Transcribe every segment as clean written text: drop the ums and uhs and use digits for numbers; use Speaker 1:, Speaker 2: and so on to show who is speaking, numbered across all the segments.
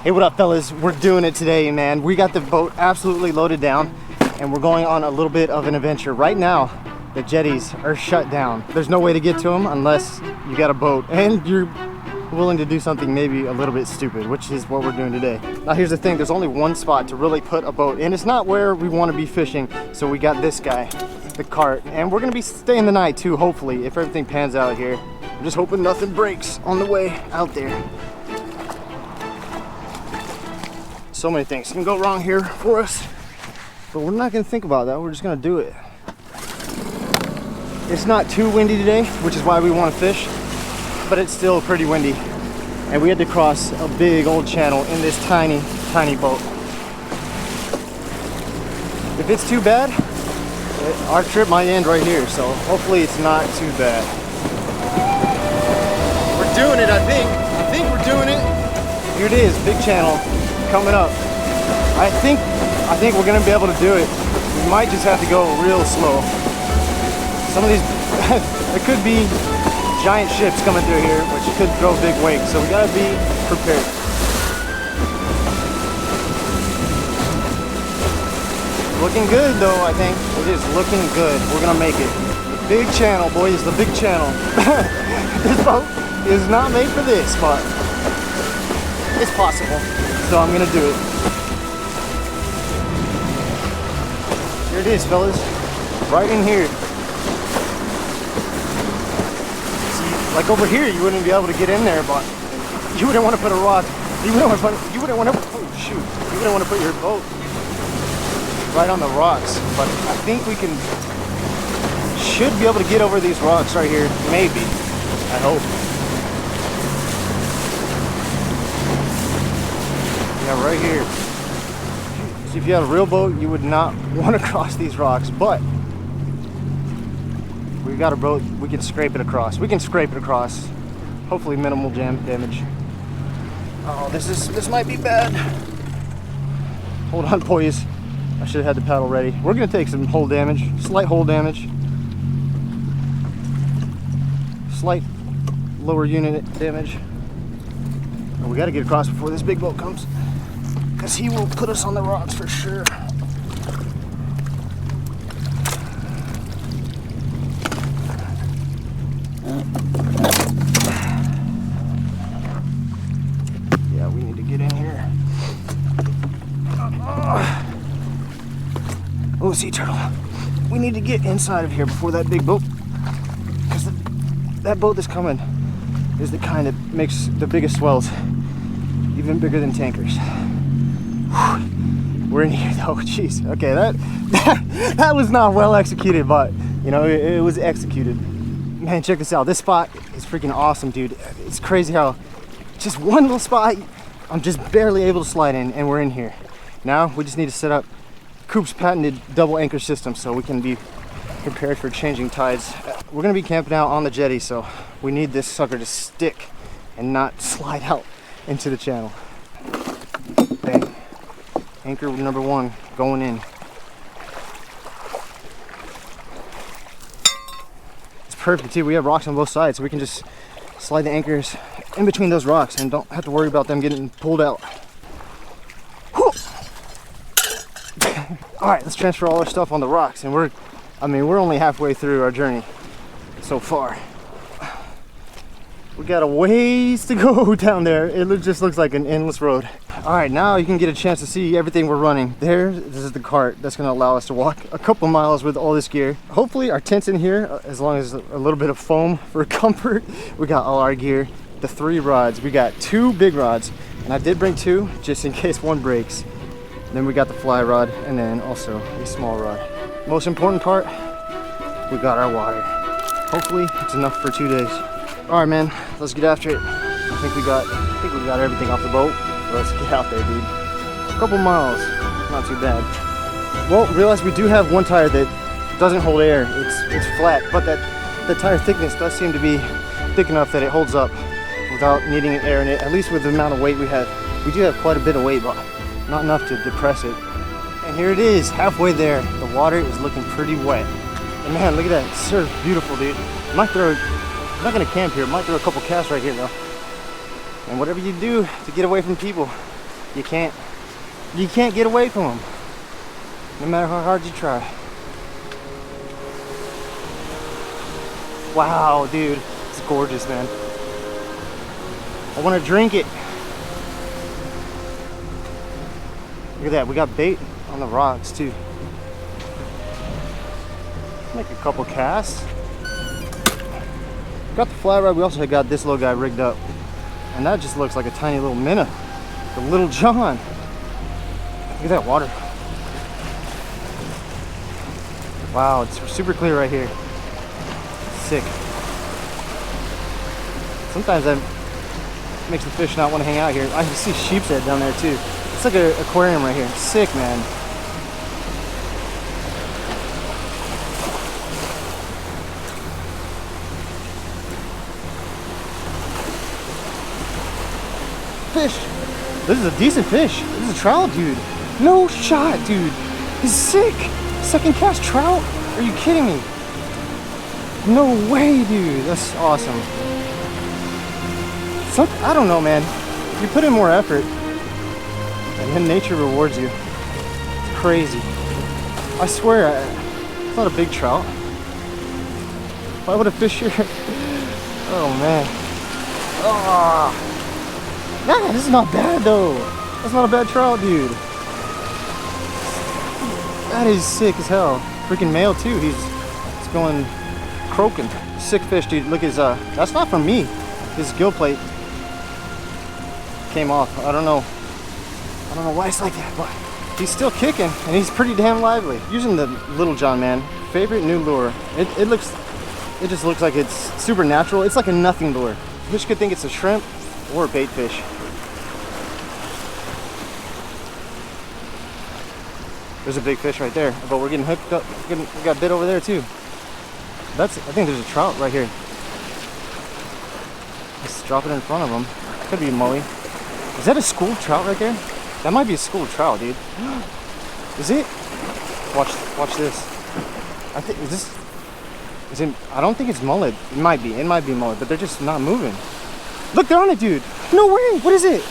Speaker 1: Hey, what up, fellas? We're doing it today, man. We got the boat absolutely loaded down, and we're going on a little bit of an adventure. Right now, the jetties are shut down. There's no way to get to them unless you got a boat, and you're willing to do something maybe a little bit stupid, which is what we're doing today. Now, here's the thing. There's only one spot to really put a boat, and it's not where we want to be fishing, so we got this guy, the cart, and we're going to be staying the night, too, hopefully, if everything pans out here. I'm just hoping nothing breaks on the way out there. So many things can go wrong here for us, but we're not going to think about that. We're just going to do it. It's not too windy today, which is why we want to fish, but it's still pretty windy, and we had to cross a big old channel in this tiny boat. If it's too bad, our trip might end right here, so hopefully it's not too bad. We're doing it, I think we're doing it. Here it is, big channel coming up. I think we're gonna be able to do it. We might just have to go real slow. Some of these, there could be giant ships coming through here, which could throw big wakes, so we gotta be prepared. Looking good though, I think. It is looking good. We're gonna make it. The big channel, boys, the big channel. This boat is not made for this, but it's possible. So I'm gonna do it. Here it is, fellas. Right in here. See, like over here, you wouldn't be able to get in there, but you wouldn't want to put a rock. You wouldn't want to. Oh shoot! You wouldn't want to put your boat right on the rocks. But I think we should be able to get over these rocks right here. Maybe. I hope. Yeah, right here. See, if you had a real boat, you would not want to cross these rocks, but we've got a boat, we can scrape it across. We can scrape it across. Hopefully minimal jam damage. Oh, this might be bad. Hold on, boys. I should have had the paddle ready. We're gonna take some hull damage, slight hull damage. Slight lower unit damage. And we gotta get across before this big boat comes, because he will put us on the rocks for sure. Yeah, we need to get in here. Oh, sea turtle. We need to get inside of here before that big boat, because that boat that's coming is the kind that makes the biggest swells, even bigger than tankers. We're in here though. Jeez. Okay, that was not well executed, but you know, it was executed. Man, check this out. This spot is freaking awesome, dude. It's crazy how just one little spot I'm just barely able to slide in, and we're in here. Now we just need to set up Coop's patented double anchor system so we can be prepared for changing tides. We're gonna be camping out on the jetty, so we need this sucker to stick and not slide out into the channel. Bang. Anchor number one going in. It's perfect too. We have rocks on both sides, so we can just slide the anchors in between those rocks and don't have to worry about them getting pulled out. All right, let's transfer all our stuff on the rocks, and we're only halfway through our journey so far. We got a ways to go down there. It just looks like an endless road. All right, now you can get a chance to see everything we're running. This is the cart that's gonna allow us to walk a couple miles with all this gear. Hopefully our tent's in here, as long as a little bit of foam for comfort. We got all our gear, the 3 rods. We got 2 big rods, and I did bring 2 just in case one breaks. Then we got the fly rod, and then also a small rod. Most important part, we got our water. Hopefully it's enough for 2 days. All right, man, let's get after it. I think we got everything off the boat. Let's get out there, dude. A couple miles, not too bad. Well, realize we do have one tire that doesn't hold air. It's flat, but the tire thickness does seem to be thick enough that it holds up without needing air in it. At least with the amount of weight we have. We do have quite a bit of weight, but not enough to depress it. And here it is, halfway there. The water is looking pretty wet. And man, look at that, it's so beautiful, dude. I'm not gonna camp here. Might throw a couple casts right here though. And whatever you do to get away from people, You can't get away from them, no matter how hard you try. Wow, dude, it's gorgeous, man. I want to drink it. Look at that, we got bait on the rocks too. Make a couple casts. Got the fly rod, we also got this little guy rigged up. And that just looks like a tiny little minnow. The Little John. Look at that water. Wow, it's super clear right here. Sick. Sometimes that makes the fish not want to hang out here. I can see sheep's head down there too. It's like an aquarium right here. Sick, man. Fish. This is a decent fish. This is a trout, dude. No shot, dude. He's sick. Second cast trout? Are you kidding me? No way, dude. That's awesome. I don't know, man. You put in more effort, and then nature rewards you. It's crazy. I swear, it's not a big trout. Why would a fish here? Oh, man. Oh. Nah, this is not bad, though. That's not a bad trout, dude. That is sick as hell. Freaking male, too. He's going croaking. Sick fish, dude. Look at his, that's not from me. His gill plate came off. I don't know why it's like that, but he's still kicking and he's pretty damn lively. Using the Little John, man. Favorite new lure. It just looks like it's super natural. It's like a nothing lure. Fish could think it's a shrimp or a bait fish. There's a big fish right there, but we're getting hooked up. We got bit over there too. I think there's a trout right here. Let's drop it in front of him. Could be a mully. Is that a school trout right there? That might be a school trout, dude. Is it? Watch this. I think I don't think it's mullet. It might be mullet, but they're just not moving. Look, they're on it, dude. No way. What is it?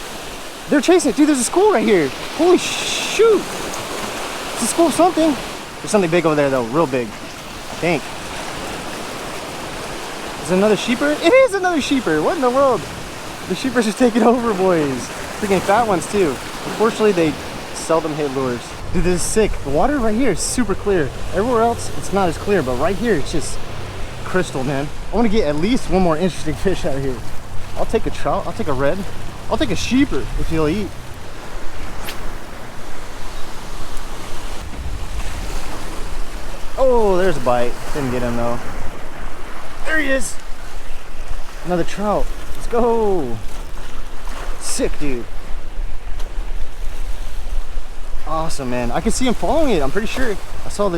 Speaker 1: They're chasing it, dude. There's a school right here. Holy shoot. It's a school of something. There's something big over there though, real big. I think. Is it another sheeper? It is another sheeper. What in the world? The sheepers just taking over, boys. Freaking fat ones too. Unfortunately, they seldom hit lures. Dude, this is sick. The water right here is super clear. Everywhere else, it's not as clear, but right here, it's just crystal, man. I want to get at least one more interesting fish out of here. I'll take a trout. I'll take a red. I'll take a sheeper if he'll eat. Oh, there's a bite. Didn't get him though. There he is. Another trout. Let's go. Sick, dude. Awesome, man. I can see him following it. I'm pretty sure. I saw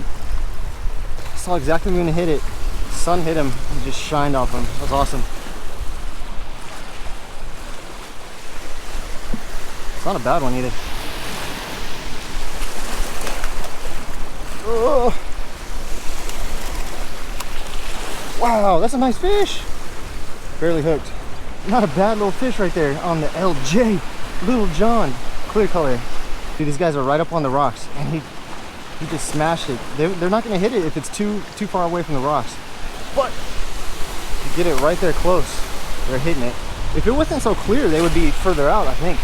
Speaker 1: exactly when he hit it. The sun hit him and just shined off him. That was awesome. It's not a bad one either. Oh. Wow, that's a nice fish. Barely hooked. Not a bad little fish right there on the LJ. Little John. Clear color. Dude, these guys are right up on the rocks and he just smashed it. They're not going to hit it if it's too far away from the rocks. But you get it right there close. They're hitting it. If it wasn't so clear, they would be further out, I think.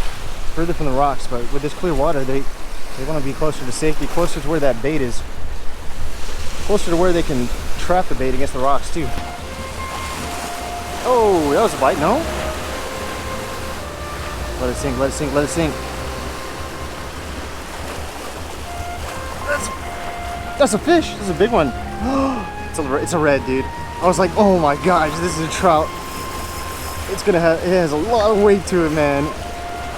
Speaker 1: Further from the rocks. But with this clear water, they want to be closer to safety, closer to where that bait is. Closer to where they can trap the bait against the rocks too. Oh, that was a bite, no? Let it sink, let it sink, let it sink. That's a fish. This is a big one. It's a red, dude. I was like, oh my gosh, this is a trout. It has a lot of weight to it, man.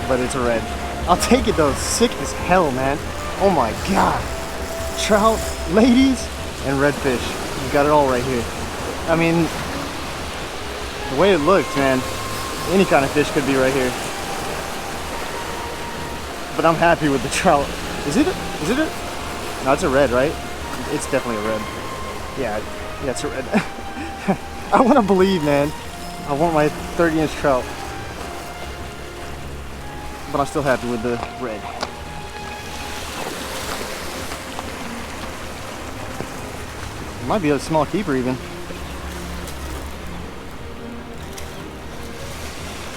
Speaker 1: But it's a red. I'll take it though. Sick as hell, man. Oh my god. Trout, ladies, and redfish. You got it all right here. I mean, the way it looks, man, any kind of fish could be right here. But I'm happy with the trout. Is it? No, it's a red, right? It's definitely a red. Yeah, it's a red. I want to believe, man. I want my 30-inch trout. but I'm still happy with the red. Might be a small keeper even.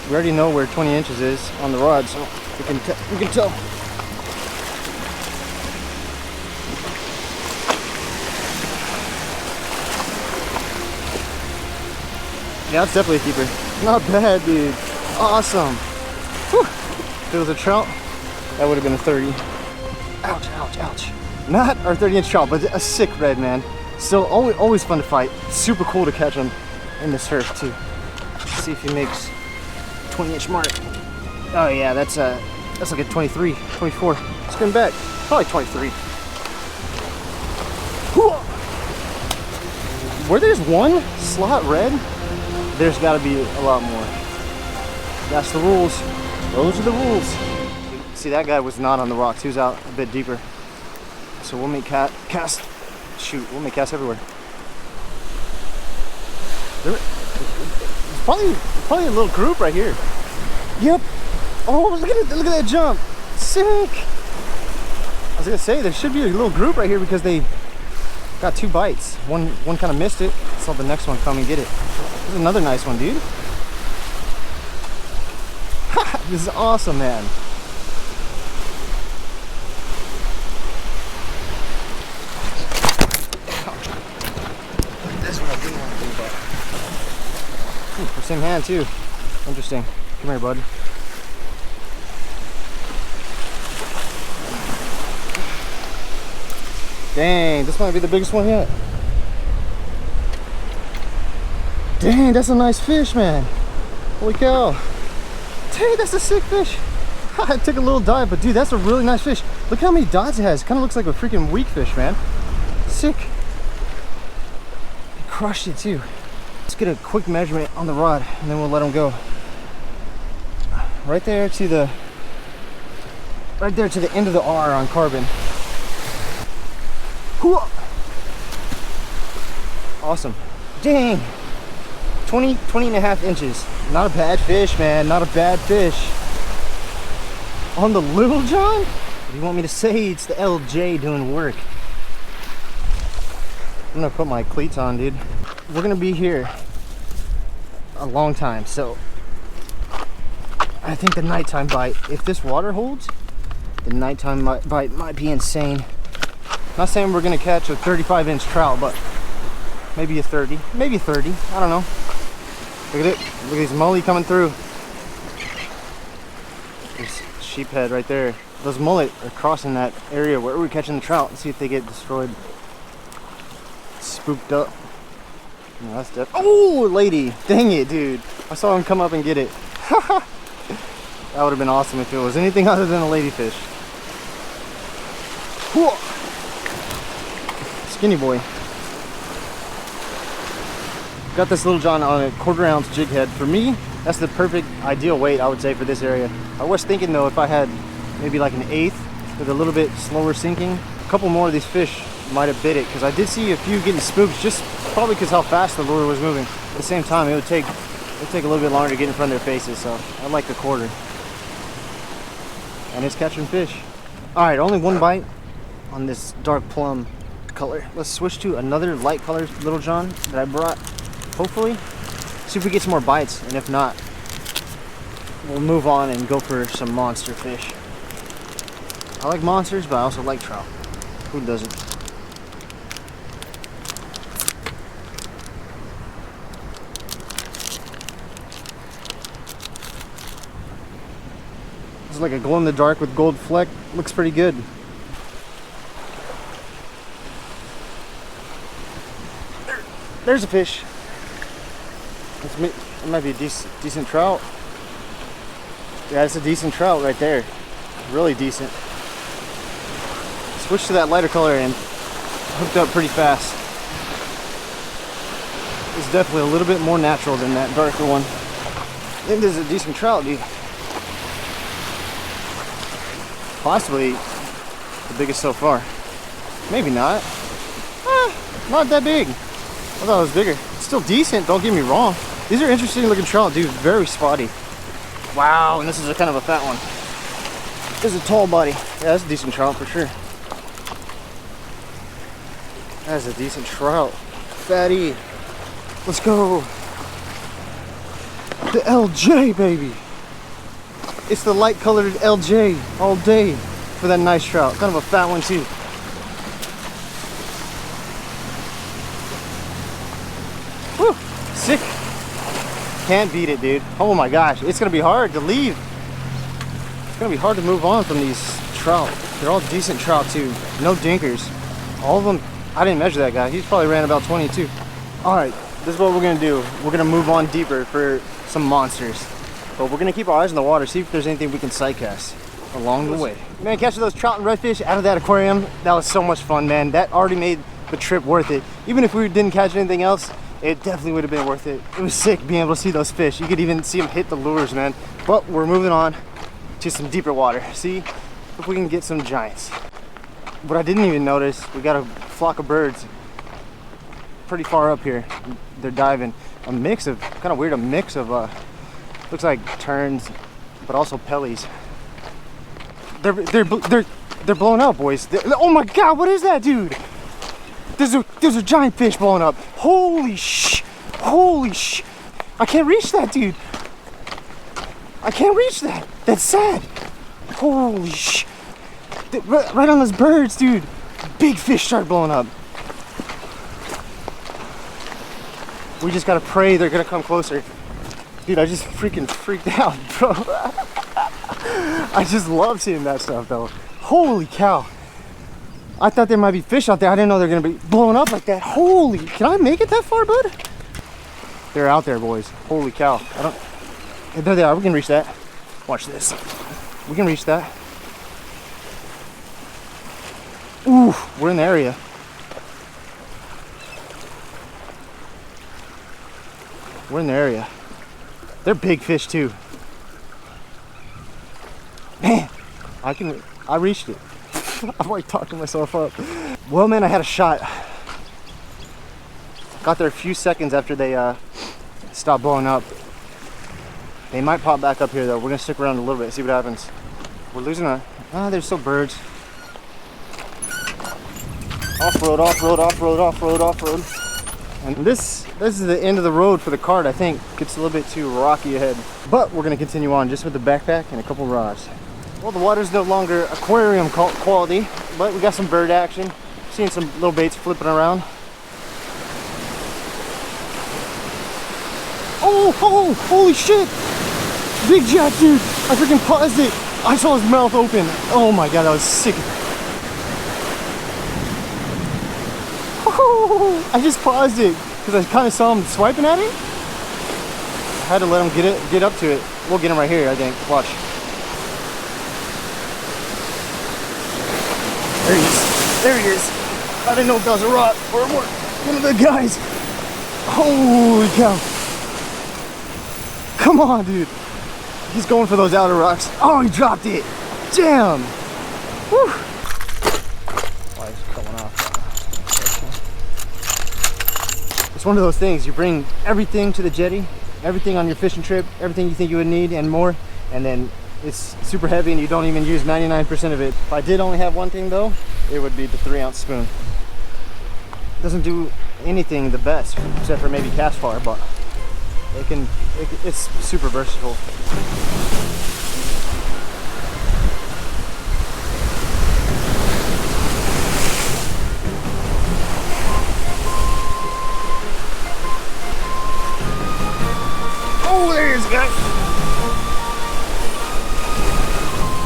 Speaker 1: We already know where 20 inches is on the rod, so we can tell. Yeah, it's definitely a keeper. Not bad, dude. Awesome. Whew. If it was a trout, that would have been a 30. Ouch, ouch, ouch. Not our 30-inch trout, but a sick red, man. Still, always fun to fight. Super cool to catch him in the surf, too. Let's see if he makes 20-inch mark. Oh yeah, that's like a 23, 24. Spin back, probably 23. Where there's one slot red, there's got to be a lot more. That's the rules. Those are the rules. See, that guy was not on the rocks. He was out a bit deeper. So we'll make cast. Shoot, we'll make casts everywhere. There's probably a little group right here. Yep. Oh, look at that jump. Sick. I was gonna say there should be a little group right here because they got 2 bites. One kind of missed it. Saw the next one come and get it. There's another nice one, dude. This is awesome, man. That's what I do want to do, but same hand too. Interesting. Come here, bud. Dang, this might be the biggest one yet. Dang, that's a nice fish, man. Holy cow. Dang, that's a sick fish. I took a little dive, but dude, that's a really nice fish. Look how many dots it has. It kind of looks like a freaking weak fish, man. Sick. He crushed it too. Let's get a quick measurement on the rod and then we'll let him go. Right there to the end of the R on carbon. Awesome. Dang. 20 and a half inches. Not a bad fish, man. Not a bad fish. On the Little John? What do you want me to say? It's the LJ doing work. I'm gonna put my cleats on, dude. We're gonna be here a long time, so I think the nighttime bite, if this water holds, the nighttime bite might be insane. Not saying we're gonna catch a 35-inch trout, but maybe a 30, maybe 30, I don't know. Look at it, look at this mullet coming through. There's sheephead right there. Those mullet are crossing that area where we're catching the trout. Let's see if they get destroyed. Spooked up. No, that's dead. Oh, lady, dang it, dude. I saw him come up and get it. That would have been awesome if it was anything other than a ladyfish. Skinny boy. Got this Little John on a 1/4 ounce jig head. For me, that's the perfect ideal weight, I would say, for this area. I was thinking though, if I had maybe like an 1/8 with a little bit slower sinking, a couple more of these fish might have bit it, because I did see a few getting spooked, just probably because how fast the lure was moving. At the same time, it would take a little bit longer to get in front of their faces, so I like the 1/4. And it's catching fish. All right, only one bite on this dark plum color. Let's switch to another light colored Little John that I brought. Hopefully, see if we get some more bites, and if not, we'll move on and go for some monster fish. I like monsters, but I also like trout. Who doesn't? It's like a glow in the dark with gold fleck. Looks pretty good. There's a fish. It might be a decent trout. Yeah, it's a decent trout right there. Really decent. Switched to that lighter color and hooked up pretty fast. It's definitely a little bit more natural than that darker one. I think this is a decent trout, dude. Possibly the biggest so far. Maybe not. Not that big. I thought it was bigger. It's still decent, don't get me wrong. These are interesting looking trout, dude. Very spotty. Wow, and this is a kind of a fat one. This is a tall body. Yeah, that's a decent trout for sure. That's a decent trout. Fatty. Let's go. The LJ, baby. It's the light colored LJ all day for that nice trout. Kind of a fat one too. Woo, sick. Can't beat it, dude. Oh my gosh, it's gonna be hard to leave. It's gonna be hard to move on from these trout. They're all decent trout too. No dinkers. All of them, I didn't measure that guy. He's probably ran about 22. All right, this is what we're gonna do. We're gonna move on deeper for some monsters. But we're gonna keep our eyes on the water, see if there's anything we can sight cast along the way. Man, catching those trout and redfish out of that aquarium, that was so much fun, man. That already made the trip worth it. Even if we didn't catch anything else, it definitely would have been worth it. It was sick being able to see those fish. You could even see them hit the lures, man. But we're moving on to some deeper water. See if we can get some giants. What I didn't even notice, we got a flock of birds pretty far up here. They're diving. A mix of, kind of weird, a mix of, looks like terns, but also pellies. They're blowing up, boys. Oh my God, what is that, dude? There's a giant fish blowing up. Holy sh! I can't reach that, dude. I can't reach that. That's sad. Holy sh! Right on those birds, dude. Big fish start blowing up. We just gotta pray they're gonna come closer. Dude, I just freaking freaked out, bro. I just love seeing that stuff, though. Holy cow. I thought there might be fish out there. I didn't know they're gonna be blowing up like that. Holy, can I make it that far, bud? They're out there, boys. Holy cow. There they are, we can reach that. Watch this. We can reach that. Ooh, we're in the area. We're in the area. They're big fish too. Man, I reached it. I'm like talking myself up. Well, man, I had a shot. Got there a few seconds after they stopped blowing up. They might pop back up here though. We're gonna stick around a little bit, see what happens. We're losing there's still birds. Off-road, off-road, off-road, off-road, off-road. And this is the end of the road for the cart, I think. Gets a little bit too rocky ahead. But we're gonna continue on just with the backpack and a couple rods. Well, the water's no longer aquarium quality, but we got some bird action. Seeing some little baits flipping around. Oh, holy shit! Big jack, dude. I freaking paused it. I saw his mouth open. Oh my God, that was sick. I just paused it because I kind of saw him swiping at it. I had to let him get up to it. We'll get him right here, I think. Watch. There he is. There he is. I didn't know if that was a rock or one of the guys. Holy cow. Come on, dude. He's going for those outer rocks. Oh, he dropped it. Damn. Whew. Lights coming off. It's one of those things. You bring everything to the jetty, everything on your fishing trip, everything you think you would need and more, and then it's super heavy and you don't even use 99% of it. If I did only have one thing though, it would be the 3-ounce spoon. It doesn't do anything the best, except for maybe cast far, but it's super versatile. Oh, there's a guy.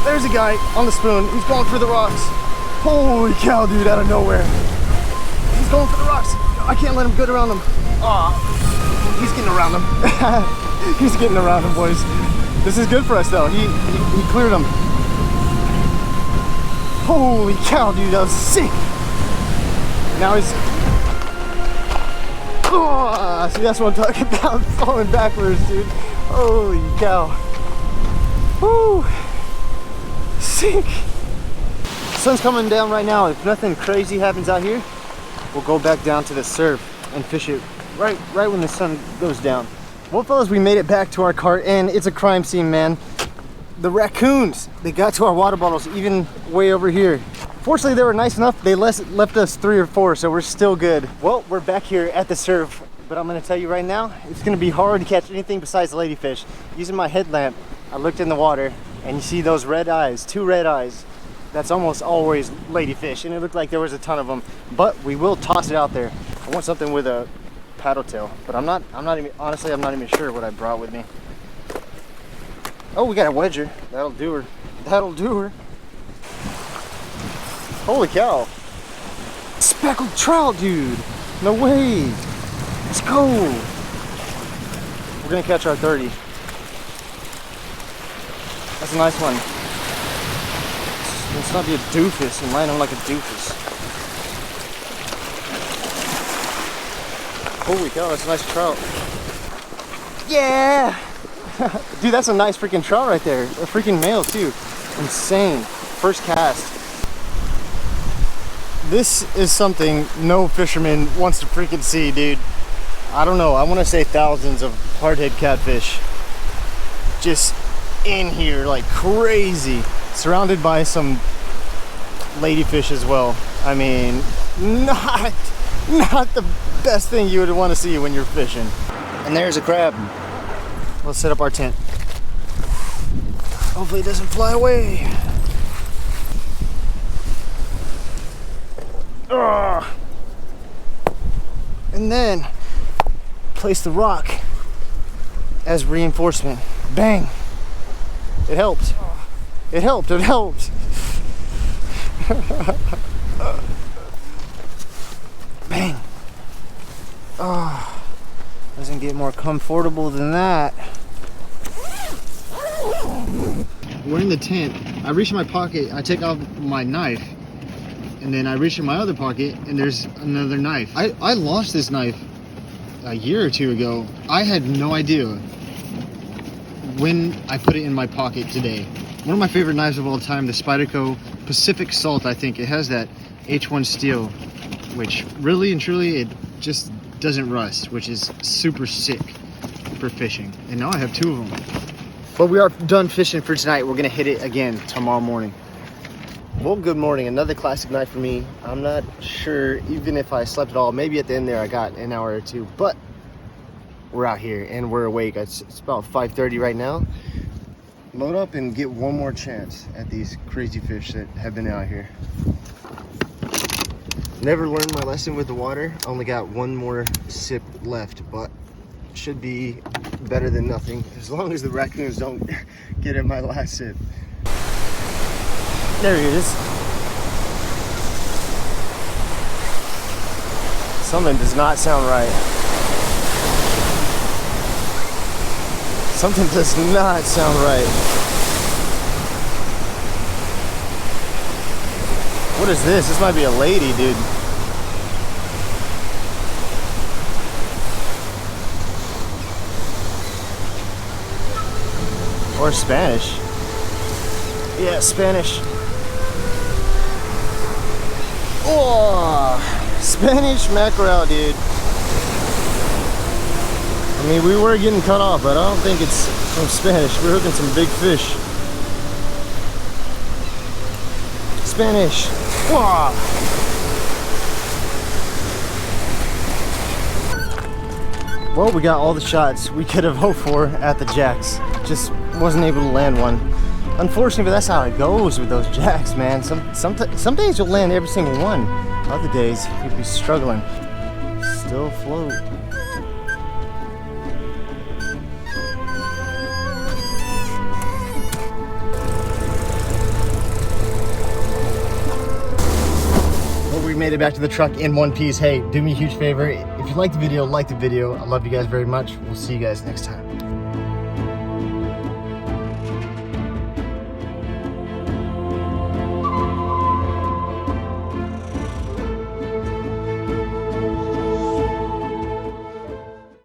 Speaker 1: There's a guy on the spoon. He's going for the rocks. Holy cow, dude, out of nowhere. He's going for the rocks. I can't let him get around them. Aw, he's getting around them. He's getting around them, boys. This is good for us, though. He cleared them. Holy cow, dude, that was sick. Now he's... Oh, see, that's what I'm talking about. Falling backwards, dude. Holy cow. Woo. Sick. Sun's coming down right now. If nothing crazy happens out here, we'll go back down to the surf and fish it right when the sun goes down. Well, fellas, we made it back to our cart, and it's a crime scene, man. the raccoons, they got to our water bottles, even way over here. Fortunately, they were nice enough. They left us 3 or 4, so we're still good. Well, we're back here at the surf, but I'm gonna tell you right now, it's gonna be hard to catch anything besides ladyfish. Using my headlamp, I looked in the water, and you see those red eyes, 2 red eyes. That's almost always ladyfish, and it looked like there was a ton of them. But we will toss it out there. I want something with a paddle tail, but I'm not even, honestly, I'm not even sure what I brought with me. Oh, we got a wedger. That'll do her. That'll do her. Holy cow. Speckled trout, dude. No way. Let's go. We're gonna catch our 30. That's a nice one. Let's not be a doofus and land him like a doofus. Holy cow, that's a nice trout. Yeah! Dude, that's a nice freaking trout right there. A freaking male too. Insane. First cast. This is something no fisherman wants to freaking see, dude. I don't know, I want to say thousands of hardhead catfish just in here like crazy, surrounded by some ladyfish as well. I mean, not the best thing you would want to see when you're fishing. And there's a crab. Let's set up our tent. Hopefully it doesn't fly away. Ugh. And then place the rock as reinforcement. Bang! It helped. It helped. It helped. Bang! Oh, doesn't get more comfortable than that. We're in the tent. I reach in my pocket. I take off my knife. And then I reach in my other pocket and there's another knife. I lost this knife a year or 2 ago. I had no idea when I put it in my pocket today. One of my favorite knives of all time, the Spyderco Pacific Salt, I think. It has that H1 steel, which really and truly, it just doesn't rust, which is super sick for fishing. And now I have 2 of them. But we are done fishing for tonight. We're gonna hit it again tomorrow morning. Well, good morning. Another classic night for me. I'm not sure even if I slept at all. Maybe at the end there I got an hour or 2, but we're out here and we're awake. It's about 5:30 right now. Load up and get one more chance at these crazy fish that have been out here. Never learned my lesson with the water. Only got one more sip left, but should be better than nothing as long as the raccoons don't get in my last sip. There he is. Something does not sound right. Something does not sound right. What is this? This might be a lady, dude. Or Spanish. Yeah, Spanish. Oh, Spanish mackerel, dude. I mean, we were getting cut off, but I don't think it's from Spanish. We're hooking some big fish. Spanish. Whoa. Well, we got all the shots we could have hoped for at the jacks. Just wasn't able to land one. Unfortunately, but that's how it goes with those jacks, man. Some days you'll land every single one. Other days you'll be struggling. Still float. Well, we made it back to the truck in one piece. Hey, do me a huge favor. If you liked the video, like the video. I love you guys very much. We'll see you guys next time.